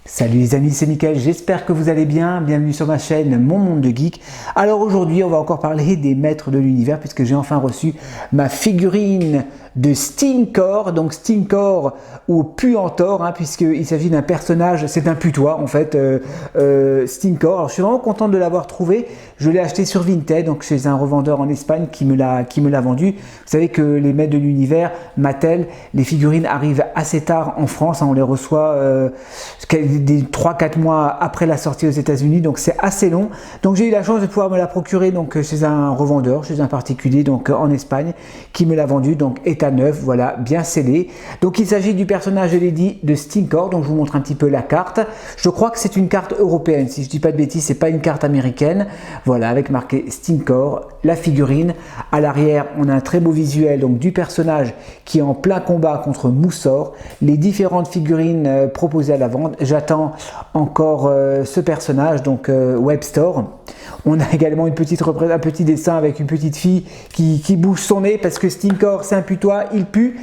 Salut les amis, c'est Mickaël, j'espère que vous allez bien, bienvenue sur ma chaîne Mon Monde de Geek. Alors aujourd'hui on va encore parler des maîtres de l'univers puisque j'ai enfin reçu ma figurine de Stinkor, donc Stinkor ou Puantor, puisqu'il s'agit d'un personnage, c'est un putois en fait, Stinkor. Alors je suis vraiment content de l'avoir trouvé, je l'ai acheté sur Vinted, donc chez un revendeur en Espagne qui me l'a vendu. Vous savez que les maîtres de l'univers, Mattel, les figurines arrivent assez tard en France, on les reçoit des 3-4 mois après la sortie aux États-Unis, donc c'est assez long. Donc j'ai eu la chance de pouvoir me la procurer donc chez un revendeur, chez un particulier donc en Espagne qui me l'a vendu, donc état neuf, voilà, bien scellé. Donc il s'agit du personnage, je l'ai dit, de Stinkor. Donc je vous montre un petit peu la carte. Je crois que c'est une carte européenne, si je dis pas de bêtises, c'est pas une carte américaine. Voilà, avec marqué Stinkor, la figurine. À l'arrière, on a un très beau visuel donc du personnage qui est en plein combat contre Moussor. Les différentes figurines proposées à la vente. J'attends encore ce personnage, donc Webstore. On a également un petit dessin avec une petite fille qui bouge son nez parce que Stinkor c'est un putois, il pue.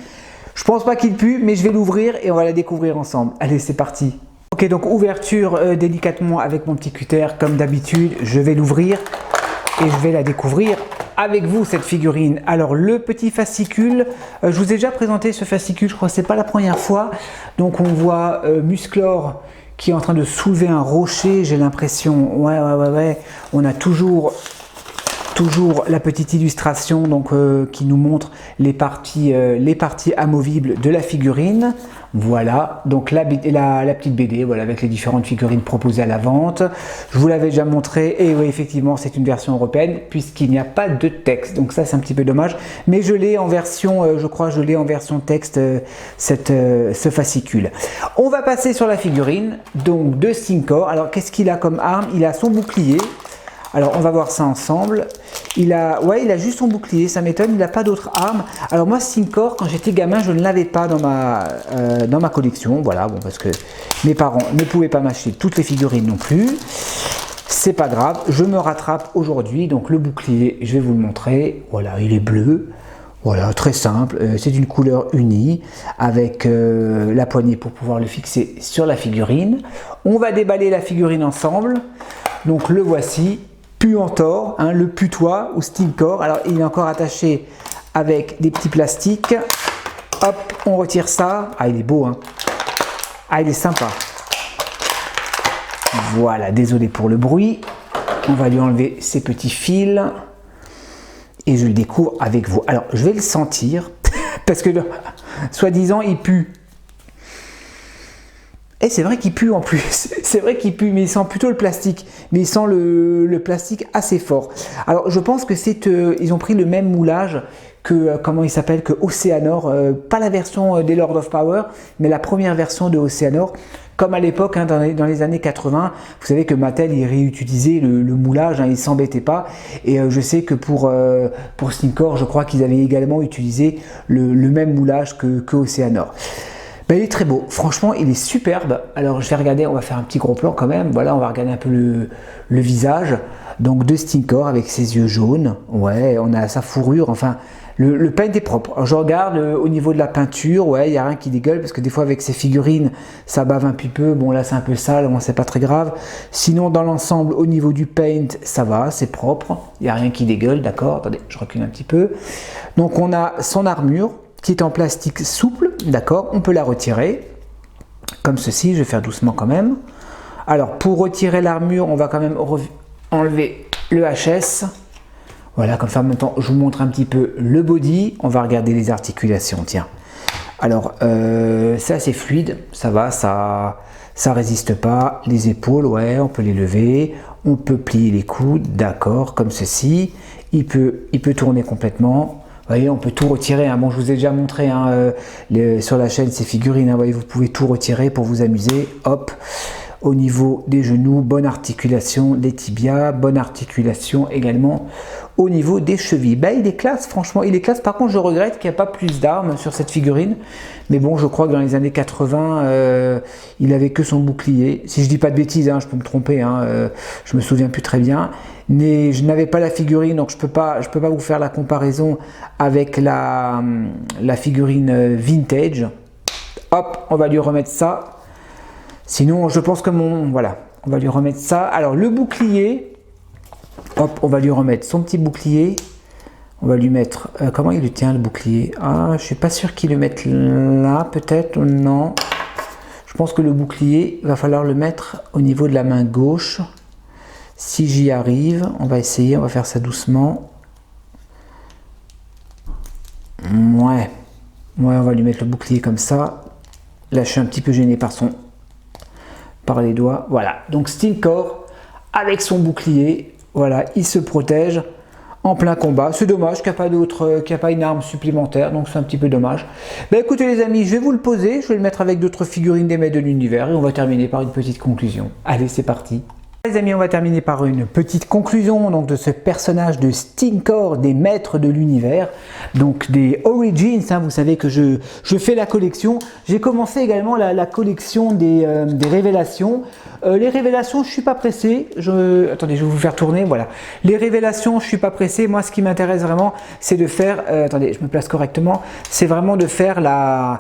Je pense pas qu'il pue, mais je vais l'ouvrir et on va la découvrir ensemble. Allez, c'est parti. Ok, donc ouverture délicatement avec mon petit cutter comme d'habitude. Je vais l'ouvrir et je vais la découvrir avec vous cette figurine. Alors le petit fascicule, je vous ai déjà présenté ce fascicule, je crois que c'est pas la première fois. Donc on voit Musclor qui est en train de soulever un rocher, j'ai l'impression. Ouais. On a toujours la petite illustration donc qui nous montre les parties amovibles de la figurine. Voilà, donc la petite BD, voilà, avec les différentes figurines proposées à la vente. Je vous l'avais déjà montré, et oui, effectivement, c'est une version européenne, puisqu'il n'y a pas de texte. Donc ça, c'est un petit peu dommage. Mais je l'ai en version, je crois, texte, ce fascicule. On va passer sur la figurine, donc de Stinkor. Alors, qu'est-ce qu'il a comme arme? Il a son bouclier. Alors on va voir ça ensemble. Il a juste son bouclier, ça m'étonne, il n'a pas d'autres armes. Alors moi Stinkor, quand j'étais gamin, je ne l'avais pas dans ma collection. Voilà, bon, parce que mes parents ne pouvaient pas m'acheter toutes les figurines non plus. C'est pas grave, je me rattrape aujourd'hui. Donc le bouclier, je vais vous le montrer. Voilà, il est bleu. Voilà, très simple, c'est d'une couleur unie avec la poignée pour pouvoir le fixer sur la figurine. On va déballer la figurine ensemble. Donc le voici. Puantor, le putois ou Stinkor. Alors il est encore attaché avec des petits plastiques. Hop, on retire ça. Ah, il est beau, Ah, il est sympa. Voilà, désolé pour le bruit. On va lui enlever ces petits fils. Et je le découvre avec vous. Alors, je vais le sentir. Parce que, soi-disant, il pue. Et c'est vrai qu'il pue en plus, c'est vrai qu'il pue, mais il sent plutôt le plastique, mais il sent le plastique assez fort. Alors je pense que ils ont pris le même moulage que, comment il s'appelle, que Oceanor, pas la version des Lord of Power, mais la première version de Oceanor. Comme à l'époque, dans les années 80, vous savez que Mattel il réutilisait le moulage, il ne s'embêtait pas. Et je sais que pour Stinkor, je crois qu'ils avaient également utilisé le même moulage que Oceanor. Ben, il est très beau, franchement il est superbe. Alors je vais regarder, on va faire un petit gros plan quand même. Voilà, on va regarder un peu le visage donc de Stinkor avec ses yeux jaunes. Ouais, on a sa fourrure, enfin le paint est propre. Alors, je regarde au niveau de la peinture, ouais, il n'y a rien qui dégueule parce que des fois avec ces figurines ça bave un petit peu. Bon là c'est un peu sale, bon, c'est pas très grave. Sinon dans l'ensemble au niveau du paint ça va, c'est propre, il n'y a rien qui dégueule, d'accord. Attendez, je recule un petit peu. Donc on a son armure qui est en plastique souple, d'accord, on peut la retirer, comme ceci, je vais faire doucement quand même. Alors, pour retirer l'armure, on va quand même enlever le HS, voilà, comme ça, en même temps, je vous montre un petit peu le body, on va regarder les articulations, tiens. Alors, c'est assez fluide, ça va, ça résiste pas, les épaules, ouais, on peut les lever, on peut plier les coudes, d'accord, comme ceci, il peut tourner complètement. Vous voyez, on peut tout retirer. Bon, je vous ai déjà montré sur la chaîne ces figurines. Vous voyez, vous pouvez tout retirer pour vous amuser. Hop, au niveau des genoux, bonne articulation des tibias, bonne articulation également au niveau des chevilles. Ben, il est classe, franchement, il est classe. Par contre, je regrette qu'il n'y a pas plus d'armes sur cette figurine. Mais bon, je crois que dans les années 80, il avait que son bouclier. Si je dis pas de bêtises, je peux me tromper, je me souviens plus très bien. Mais je n'avais pas la figurine, donc je peux pas vous faire la comparaison avec la figurine vintage. Hop, on va lui remettre ça. Sinon, je pense que voilà, on va lui remettre ça. Alors, le bouclier, hop, on va lui remettre son petit bouclier. On va lui mettre, comment il le tient le bouclier? Ah, je suis pas sûr qu'il le mette là, peut-être, non. Je pense que le bouclier, il va falloir le mettre au niveau de la main gauche. Si j'y arrive, on va essayer, on va faire ça doucement. Ouais, on va lui mettre le bouclier comme ça. Là, je suis un petit peu gêné par les doigts. Voilà, donc Stinkor, avec son bouclier, voilà, il se protège en plein combat. C'est dommage qu'il n'y a pas une arme supplémentaire, donc c'est un petit peu dommage. Ben écoutez les amis, je vais vous le poser, je vais le mettre avec d'autres figurines des maîtres de l'univers et on va terminer par une petite conclusion. Allez, c'est parti. Les amis, on va terminer par une petite conclusion donc, de ce personnage de Stinkor des maîtres de l'univers, donc des Origins, hein, vous savez que je fais la collection. J'ai commencé également la collection des révélations. Les révélations, je suis pas pressé. Attendez, je vais vous faire tourner. Voilà. Les révélations, je suis pas pressé. Moi, ce qui m'intéresse vraiment, c'est de faire. Attendez, je me place correctement. C'est vraiment de faire la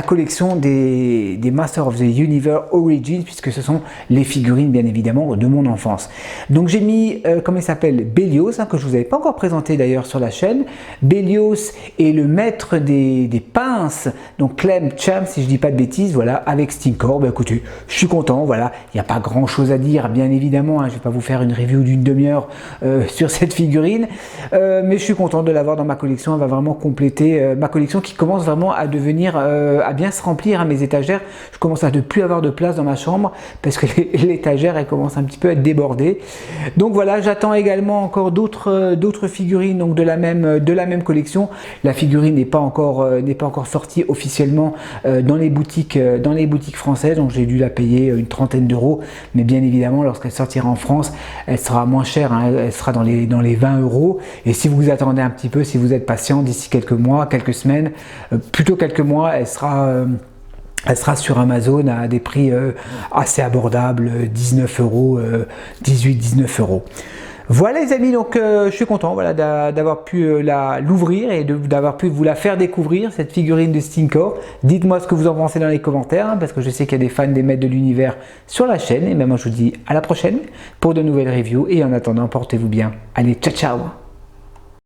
collection des Masters of the Universe Origins, puisque ce sont les figurines, bien évidemment, de mon enfance. Donc j'ai mis, comment il s'appelle, Bélios, hein, que je vous avais pas encore présenté d'ailleurs sur la chaîne. Bélios est le maître des pinces, donc Clem Champ, si je dis pas de bêtises, voilà, avec Stinkor. Ben écoutez, je suis content, voilà. Il n'y a pas grand chose à dire, bien évidemment, hein, je ne vais pas vous faire une review d'une demi-heure sur cette figurine, mais je suis content de l'avoir dans ma collection. Elle va vraiment compléter ma collection qui commence vraiment à devenir, à bien se remplir à mes étagères. Je commence à ne plus avoir de place dans ma chambre parce que l'étagère elle commence un petit peu à être débordée. Donc voilà, j'attends également encore d'autres figurines donc de la même collection. La figurine n'est pas encore sortie officiellement dans les boutiques françaises, donc j'ai dû la payer une trentaine d'euros, mais bien évidemment lorsqu'elle sortira en France elle sera moins chère, hein, elle sera dans les 20 euros. Et si vous attendez un petit peu, si vous êtes patient, d'ici quelques mois, quelques semaines, plutôt quelques mois, elle sera sur Amazon à des prix assez abordables, 19 euros, 18-19 euros. Voilà les amis, donc je suis content voilà, d'avoir pu l'ouvrir et d'avoir pu vous la faire découvrir, cette figurine de Stinkor. Dites-moi ce que vous en pensez dans les commentaires, hein, parce que je sais qu'il y a des fans des maîtres de l'univers sur la chaîne. Et même moi je vous dis à la prochaine pour de nouvelles reviews. Et en attendant, portez-vous bien. Allez, ciao ciao.